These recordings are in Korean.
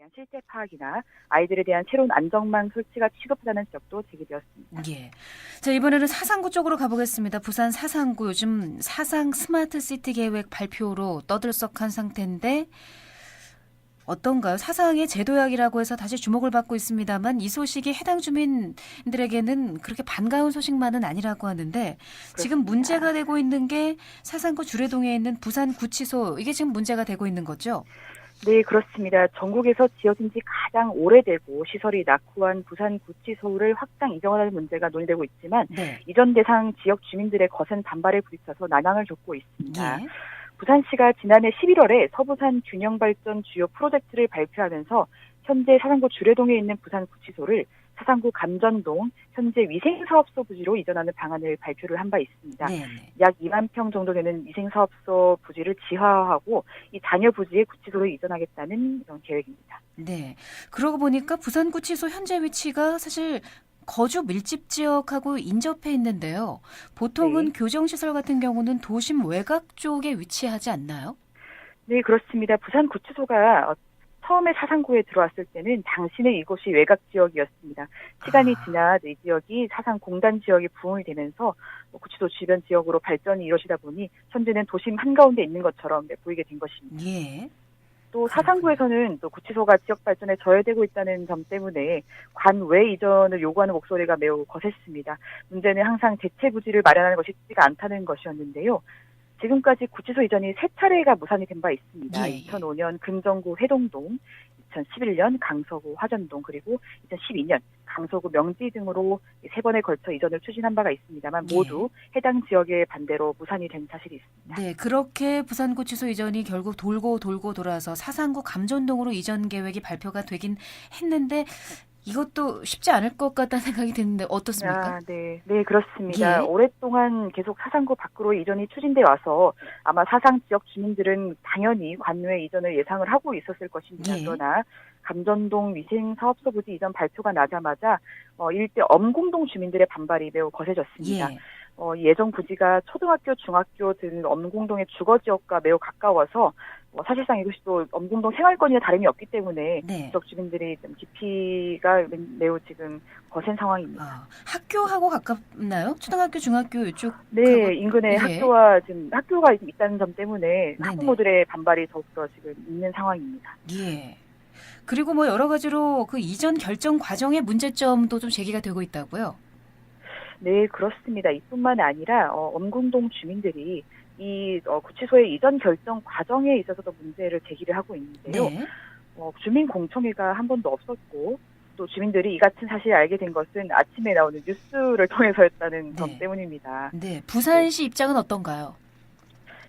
대한 실태 파악이나 아이들에 대한 새로운 안전망 설치가 시급하다는 지적도 제기되었습니다. 예. 자, 이번에는 사상구 쪽으로 가보겠습니다. 부산 사상구 요즘 사상 스마트 시티 계획 발표로 떠들썩한 상태인데 어떤가요? 사상의 제도약이라고 해서 다시 주목을 받고 있습니다만 이 소식이 해당 주민들에게는 그렇게 반가운 소식만은 아니라고 하는데 지금 그렇습니다. 문제가 되고 있는 게 사상구 주례동에 있는 부산구치소 이게 지금 문제가 되고 있는 거죠? 네, 그렇습니다. 전국에서 지어진 지 가장 오래되고 시설이 낙후한 부산구치소를 확장 이전하는 문제가 논의되고 있지만 네. 이전 대상 지역 주민들의 거센 반발에 부딪혀서 난항을 겪고 있습니다. 예. 부산시가 지난해 11월에 서부산 균형발전 주요 프로젝트를 발표하면서 현재 사상구 주례동에 있는 부산구치소를 사상구 감전동 현재 위생사업소 부지로 이전하는 방안을 발표를 한 바 있습니다. 네. 약 2만 평 정도 되는 위생사업소 부지를 지하화하고 이 잔여 부지에 구치소로 이전하겠다는 이런 계획입니다. 네. 그러고 보니까 부산구치소 현재 위치가 사실 거주 밀집 지역하고 인접해 있는데요. 보통은 네. 교정시설 같은 경우는 도심 외곽 쪽에 위치하지 않나요? 네, 그렇습니다. 부산구치소가 처음에 사상구에 들어왔을 때는 당시는 이곳이 외곽 지역이었습니다. 시간이 지나 이 지역이 사상 공단 지역이 부흥이 되면서 구치소 주변 지역으로 발전이 이루어지다 보니 현재는 도심 한가운데 있는 것처럼 보이게 된 것입니다. 예. 또 사상구에서는 또 구치소가 지역 발전에 저해되고 있다는 점 때문에 관외 이전을 요구하는 목소리가 매우 거셌습니다. 문제는 항상 대체 부지를 마련하는 것이 쉽지가 않다는 것이었는데요. 지금까지 구치소 이전이 3차례가 무산이 된 바 있습니다. 예. 2005년 금정구 해동동, 2011년 강서구 화전동, 그리고 2012년 강서구 명지 등으로 3번에 걸쳐 이전을 추진한 바가 있습니다만 모두 해당 지역의 반대로 무산이 된 사실이 있습니다. 네, 그렇게 부산구치소 이전이 결국 돌고 돌아서 사상구 감전동으로 이전 계획이 발표가 되긴 했는데 이것도 쉽지 않을 것 같다는 생각이 드는데 어떻습니까? 네, 그렇습니다. 예. 오랫동안 계속 사상구 밖으로 이전이 추진돼 와서 아마 사상 지역 주민들은 당연히 관외 이전을 예상을 하고 있었을 것입니다. 예. 그러나 감전동 위생사업소 부지 이전 발표가 나자마자 일대 엄공동 주민들의 반발이 매우 거세졌습니다. 예. 예정 부지가 초등학교, 중학교 등 엄공동의 주거 지역과 매우 가까워서 사실상 이것이 또 엄공동 생활권이나 다름이 없기 때문에 네. 지역 주민들이 좀 기피가 매우 지금 거센 상황입니다. 학교하고 가깝나요? 초등학교, 중학교 이쪽? 네, 인근에 예. 학교가 있다는 점 때문에 학부모들의 반발이 더욱더 지금 있는 상황입니다. 예. 그리고 뭐 여러 가지로 그 이전 결정 과정의 문제점도 좀 제기가 되고 있다고요? 네, 그렇습니다. 이뿐만 아니라 엄공동 주민들이 이 구치소의 이전 결정 과정에 있어서도 문제를 제기를 하고 있는데요. 네. 주민 공청회가 한 번도 없었고 또 주민들이 이 같은 사실을 알게 된 것은 아침에 나오는 뉴스를 통해서였다는 점 때문입니다. 네, 부산시 입장은 어떤가요?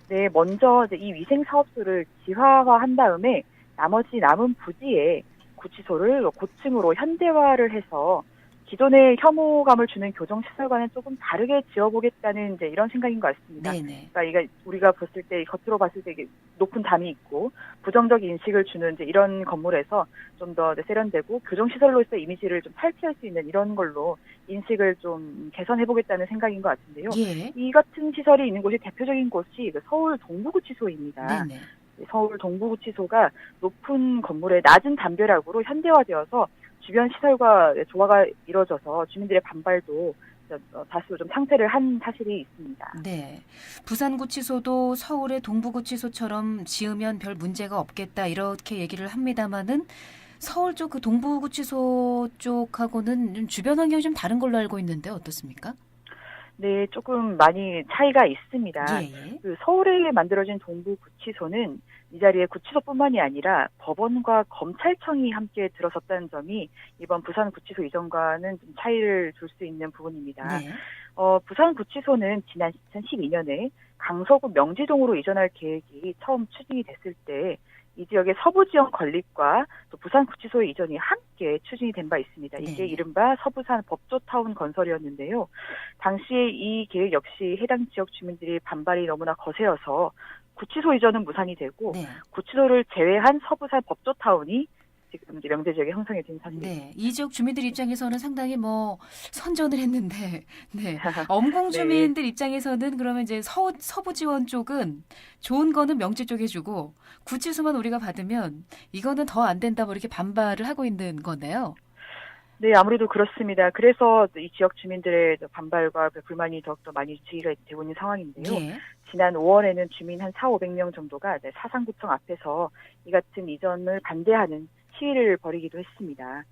네, 먼저 이제 이 위생 사업소를 지하화한 다음에 나머지 남은 부지에 구치소를 고층으로 현대화를 해서 기존의 혐오감을 주는 교정시설과는 조금 다르게 지어보겠다는 이제 이런 생각인 것 같습니다. 네네. 그러니까 이게 우리가 봤을 때 겉으로 봤을 때 이게 높은 담이 있고 부정적 인식을 주는 이제 이런 건물에서 좀 더 세련되고 교정시설로서의 이미지를 좀 탈피할 수 있는 이런 걸로 인식을 좀 개선해보겠다는 생각인 것 같은데요. 예. 이 같은 시설이 있는 곳이 대표적인 곳이 서울 동부구치소입니다. 네네. 서울 동부구치소가 높은 건물에 낮은 담벼락으로 현대화되어서 주변 시설과 조화가 이루어져서 주민들의 반발도 다수 좀 상쇄를 한 사실이 있습니다. 네. 부산구치소도 서울의 동부구치소처럼 지으면 별 문제가 없겠다 이렇게 얘기를 합니다마는 서울 쪽 그 동부구치소 쪽하고는 좀 주변 환경이 좀 다른 걸로 알고 있는데 어떻습니까? 네, 조금 많이 차이가 있습니다. 예. 그 서울에 만들어진 동부구치소는 이 자리에 구치소뿐만이 아니라 법원과 검찰청이 함께 들어섰다는 점이 이번 부산구치소 이전과는 좀 차이를 줄 수 있는 부분입니다. 네. 부산구치소는 지난 2012년에 강서구 명지동으로 이전할 계획이 처음 추진이 됐을 때 이 지역의 서부 지역 건립과 또 부산구치소의 이전이 함께 추진이 된 바 있습니다. 이게 이른바 서부산 법조타운 건설이었는데요. 당시에 이 계획 역시 해당 지역 주민들이 반발이 너무나 거세어서 구치소 이전은 무산이 되고 구치소를 제외한 서부산 법조타운이 지금 이제 명제 지역이 형성이 된 사실입니다. 네, 이 지역 주민들 입장에서는 상당히 뭐 선전을 했는데, 네, 엄공 주민들 입장에서는 그러면 이제 서부 지원 쪽은 좋은 거는 명제 쪽에 주고 구치소만 우리가 받으면 이거는 더 안 된다 뭐 이렇게 반발을 하고 있는 거네요. 네, 아무래도 그렇습니다. 그래서 이 지역 주민들의 반발과 불만이 더욱더 많이 제기가 되고 있는 상황인데요. 예. 지난 5월에는 주민 한 4,500명 정도가 사상구청 앞에서 이 같은 이전을 반대하는 시위를 벌이기도 했습니다.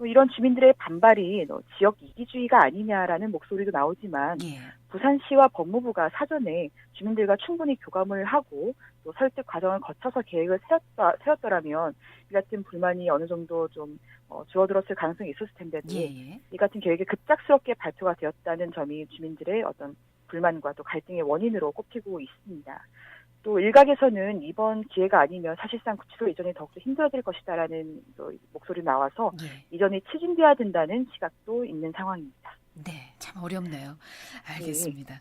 이런 주민들의 반발이 지역 이기주의가 아니냐라는 목소리도 나오지만 예. 부산시와 법무부가 사전에 주민들과 충분히 교감을 하고 또 설득 과정을 거쳐서 계획을 세웠더라면 이 같은 불만이 어느 정도 좀 줄어들었을 가능성이 있었을 텐데도 예. 이 같은 계획이 급작스럽게 발표가 되었다는 점이 주민들의 어떤 불만과 또 갈등의 원인으로 꼽히고 있습니다. 또 일각에서는 이번 기회가 아니면 사실상 구치소 이전이 더욱더 힘들어질 것이다라는 또 목소리 나와서 예. 이전이 추진돼야 된다는 시각도 있는 상황입니다. 네, 참 어렵네요. 알겠습니다.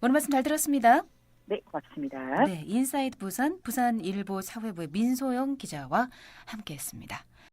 오늘 말씀 잘 들었습니다. 네, 고맙습니다. 네, 인사이트 부산일보 사회부의 민소영 기자와 함께했습니다.